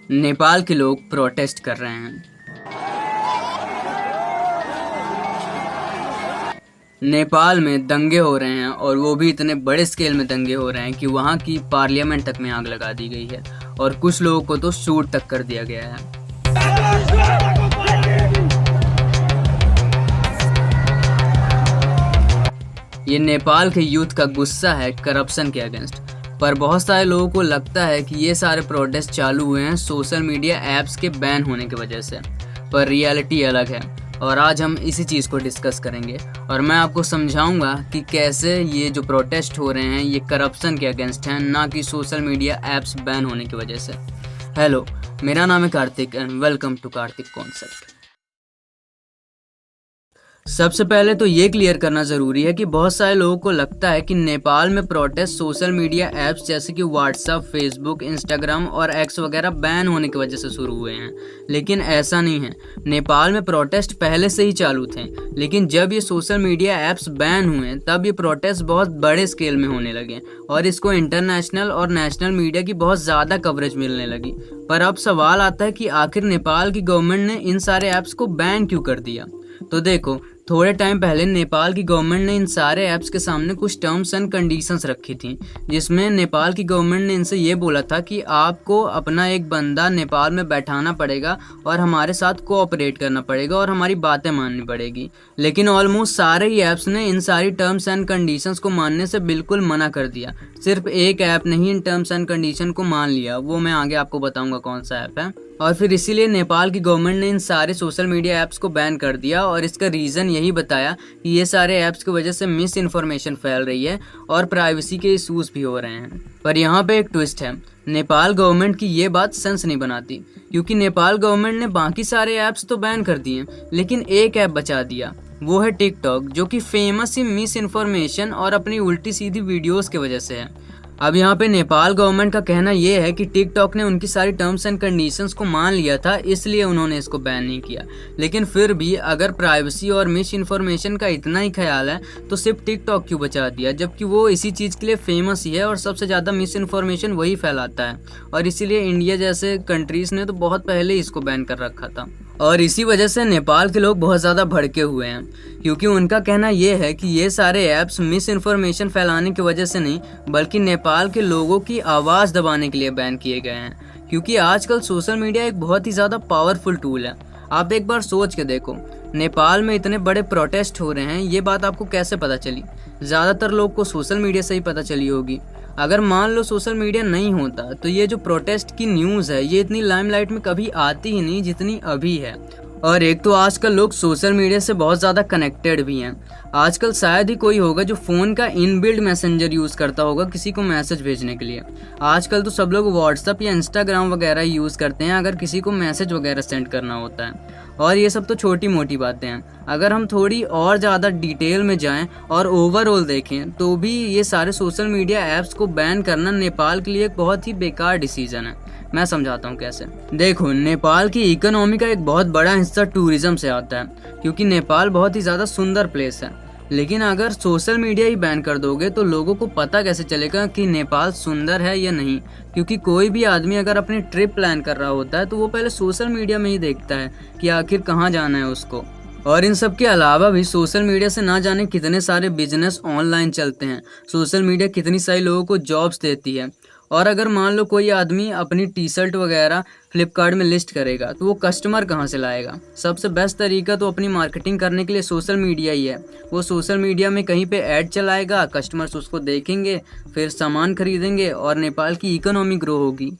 नेपाल के लोग प्रोटेस्ट कर रहे हैं। नेपाल में दंगे हो रहे हैं और वो भी इतने बड़े स्केल में दंगे हो रहे हैं कि वहाँ की पार्लियामेंट तक में आग लगा दी गई है और कुछ लोगों को तो शूट तक कर दिया गया है। ये नेपाल के यूथ का गुस्सा है करप्शन के अगेंस्ट। पर बहुत सारे लोगों को लगता है कि ये सारे प्रोटेस्ट चालू हुए हैं सोशल मीडिया ऐप्स के बैन होने की वजह से, पर रियलिटी अलग है और आज हम इसी चीज़ को डिस्कस करेंगे और मैं आपको समझाऊंगा कि कैसे ये जो प्रोटेस्ट हो रहे हैं ये करप्शन के अगेंस्ट हैं, ना कि सोशल मीडिया ऐप्स बैन होने की वजह से। हेलो, मेरा नाम है Kartik and welcome to Kartik concept. सबसे पहले तो ये क्लियर करना ज़रूरी है कि बहुत सारे लोगों को लगता है कि नेपाल में प्रोटेस्ट सोशल मीडिया ऐप्स जैसे कि व्हाट्सएप, फेसबुक, इंस्टाग्राम और एक्स वगैरह बैन होने की वजह से शुरू हुए हैं, लेकिन ऐसा नहीं है। नेपाल में प्रोटेस्ट पहले से ही चालू थे, लेकिन जब ये सोशल मीडिया ऐप्स बैन हुए तब ये प्रोटेस्ट बहुत बड़े स्केल में होने लगे और इसको इंटरनेशनल और नेशनल मीडिया की बहुत ज़्यादा कवरेज मिलने लगी। पर अब सवाल आता है कि आखिर नेपाल की गवर्नमेंट ने इन सारे ऐप्स को बैन क्यों कर दिया। तो देखो, थोड़े टाइम पहले नेपाल की गवर्नमेंट ने इन सारे ऐप्स के सामने कुछ टर्म्स एंड कंडीशंस रखी थी, जिसमें नेपाल की गवर्नमेंट ने इनसे ये बोला था कि आपको अपना एक बंदा नेपाल में बैठाना पड़ेगा और हमारे साथ कोऑपरेट करना पड़ेगा और हमारी बातें माननी पड़ेगी। लेकिन ऑलमोस्ट सारे ही ऐप्स ने इन सारी टर्म्स एंड कंडीशंस को मानने से बिल्कुल मना कर दिया। सिर्फ एक ऐप ने ही इन टर्म्स एंड कंडीशन को मान लिया, वो मैं आगे आपको बताऊंगा कौन सा ऐप है। और फिर इसीलिए नेपाल की गवर्नमेंट ने इन सारे सोशल मीडिया ऐप्स को बैन कर दिया और इसका रीज़न यही बताया कि ये सारे ऐप्स की वजह से मिस इन्फॉर्मेशन फैल रही है और प्राइवेसी के इशूज़ भी हो रहे हैं। पर यहाँ पे एक ट्विस्ट है, नेपाल गवर्नमेंट की ये बात सेंस नहीं बनाती, क्योंकि नेपाल गवर्नमेंट ने बाकी सारे ऐप्स तो बैन कर दिए लेकिन एक ऐप बचा दिया, वो है टिकटॉक, जो कि फेमस ही मिस इन्फॉर्मेशन और अपनी उल्टी सीधी वीडियोज़ की वजह से है। अब यहाँ पे नेपाल गवर्नमेंट का कहना ये है कि टिकटॉक ने उनकी सारी टर्म्स एंड कंडीशंस को मान लिया था, इसलिए उन्होंने इसको बैन नहीं किया। लेकिन फिर भी अगर प्राइवेसी और मिस इन्फॉर्मेशन का इतना ही ख्याल है तो सिर्फ टिकटॉक क्यों बचा दिया, जबकि वो इसी चीज़ के लिए फेमस ही है और सबसे ज़्यादा मिस इन्फॉर्मेशन वही फैलाता है। और इसीलिए इंडिया जैसे कंट्रीज़ ने तो बहुत पहले ही इसको बैन कर रखा था। और इसी वजह से नेपाल के लोग बहुत ज़्यादा भड़के हुए हैं, क्योंकि उनका कहना ये है कि ये सारे ऐप्स मिस इन्फॉर्मेशन फैलाने की वजह से नहीं, बल्कि नेपाल के लोगों की आवाज़ दबाने के लिए बैन किए गए हैं। क्योंकि आजकल सोशल मीडिया एक बहुत ही ज़्यादा पावरफुल टूल है। आप एक बार सोच के देखो, नेपाल में इतने बड़े प्रोटेस्ट हो रहे हैं, ये बात आपको कैसे पता चली? ज़्यादातर लोग को सोशल मीडिया से ही पता चली होगी। अगर मान लो सोशल मीडिया नहीं होता तो ये जो प्रोटेस्ट की न्यूज़ है ये इतनी लाइमलाइट में कभी आती ही नहीं जितनी अभी है। और एक तो आजकल लोग सोशल मीडिया से बहुत ज़्यादा कनेक्टेड भी हैं। आजकल शायद ही कोई होगा जो फ़ोन का इनबिल्ट मैसेंजर यूज़ करता होगा किसी को मैसेज भेजने के लिए। आजकल तो सब लोग व्हाट्सएप या इंस्टाग्राम वगैरह यूज़ करते हैं अगर किसी को मैसेज वगैरह सेंड करना होता है। और ये सब तो छोटी मोटी बातें हैं। अगर हम थोड़ी और ज़्यादा डिटेल में जाएं और ओवरऑल देखें तो भी ये सारे सोशल मीडिया ऐप्स को बैन करना नेपाल के लिए एक बहुत ही बेकार डिसीजन है। मैं समझाता हूँ कैसे। देखो, नेपाल की इकोनॉमी का एक बहुत बड़ा हिस्सा टूरिज्म से आता है, क्योंकि नेपाल बहुत ही ज़्यादा सुंदर प्लेस है। लेकिन अगर सोशल मीडिया ही बैन कर दोगे तो लोगों को पता कैसे चलेगा कि नेपाल सुंदर है या नहीं? क्योंकि कोई भी आदमी अगर अपनी ट्रिप प्लान कर रहा होता है तो वो पहले सोशल मीडिया में ही देखता है कि आखिर कहाँ जाना है उसको। और इन सब के अलावा भी सोशल मीडिया से ना जाने कितने सारे बिजनेस ऑनलाइन चलते हैं। सोशल मीडिया कितनी सारी लोगों को जॉब्स देती है। और अगर मान लो कोई आदमी अपनी टी शर्ट वगैरह फ्लिपकार्ट में लिस्ट करेगा तो वो कस्टमर कहाँ से लाएगा? सबसे बेस्ट तरीका तो अपनी मार्केटिंग करने के लिए सोशल मीडिया ही है। वो सोशल मीडिया में कहीं पे ऐड चलाएगा, कस्टमर्स उसको देखेंगे, फिर सामान खरीदेंगे और नेपाल की इकोनॉमी ग्रो होगी।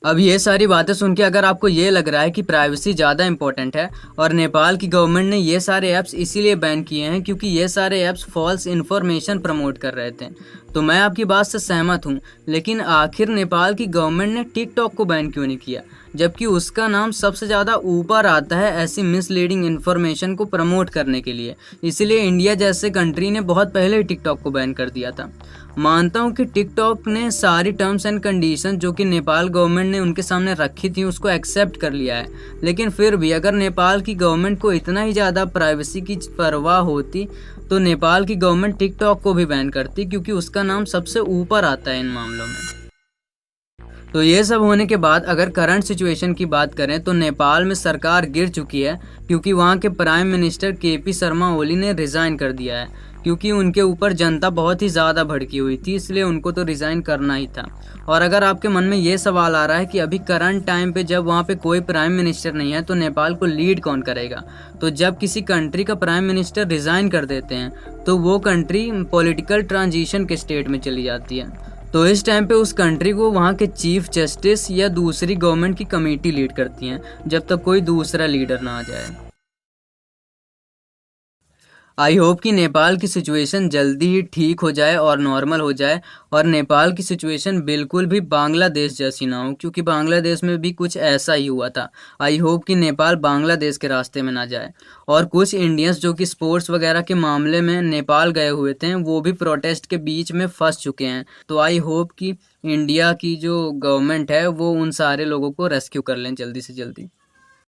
अब ये सारी बातें सुन के अगर आपको ये लग रहा है कि प्राइवेसी ज़्यादा इंपॉर्टेंट है और नेपाल की गवर्नमेंट ने ये सारे ऐप्स इसीलिए बैन किए हैं क्योंकि ये सारे ऐप्स फॉल्स इन्फॉर्मेशन प्रमोट कर रहे थे, तो मैं आपकी बात से सहमत हूँ। लेकिन आखिर नेपाल की गवर्नमेंट ने टिकटॉक को बैन क्यों नहीं किया, जबकि उसका नाम सबसे ज़्यादा ऊपर आता है ऐसी मिसलीडिंग इन्फॉर्मेशन को प्रमोट करने के लिए? इसीलिए इंडिया जैसे कंट्री ने बहुत पहले ही टिकटॉक को बैन कर दिया था। मानता हूँ कि टिकटॉक ने सारी टर्म्स एंड कंडीशन जो कि नेपाल गवर्नमेंट ने उनके सामने रखी थी उसको एक्सेप्ट कर लिया है, लेकिन फिर भी अगर नेपाल की गवर्नमेंट को इतना ही ज़्यादा प्राइवेसी की परवाह होती तो नेपाल की गवर्नमेंट टिकटॉक को भी बैन करती, क्योंकि उसका नाम सबसे ऊपर आता है इन मामलों में। तो ये सब होने के बाद अगर करंट सिचुएशन की बात करें तो नेपाल में सरकार गिर चुकी है, क्योंकि वहाँ के prime minister KP Sharma Oli ने रिज़ाइन कर दिया है, क्योंकि उनके ऊपर जनता बहुत ही ज़्यादा भड़की हुई थी, इसलिए उनको तो रिज़ाइन करना ही था। और अगर आपके मन में ये सवाल आ रहा है कि अभी करंट टाइम पे जब वहाँ पे कोई प्राइम मिनिस्टर नहीं है तो नेपाल को लीड कौन करेगा, तो जब किसी कंट्री का प्राइम मिनिस्टर रिज़ाइन कर देते हैं तो वो कंट्री पॉलिटिकल ट्रांजिशन के स्टेट में चली जाती है। तो इस टाइम पे उस कंट्री को वहाँ के चीफ जस्टिस या दूसरी गवर्नमेंट की कमेटी लीड करती हैं, जब तक कोई दूसरा लीडर ना आ जाए। आई होप कि नेपाल की सिचुएशन जल्दी ही ठीक हो जाए और नॉर्मल हो जाए, और नेपाल की सिचुएशन बिल्कुल भी बांग्लादेश जैसी ना हो, क्योंकि बांग्लादेश में भी कुछ ऐसा ही हुआ था। आई होप कि नेपाल बांग्लादेश के रास्ते में ना जाए। और कुछ इंडियंस जो कि स्पोर्ट्स वगैरह के मामले में नेपाल गए हुए थे, वो भी प्रोटेस्ट के बीच में फंस चुके हैं। तो आई होप कि इंडिया की जो गवर्नमेंट है वो उन सारे लोगों को रेस्क्यू कर लें जल्दी से जल्दी।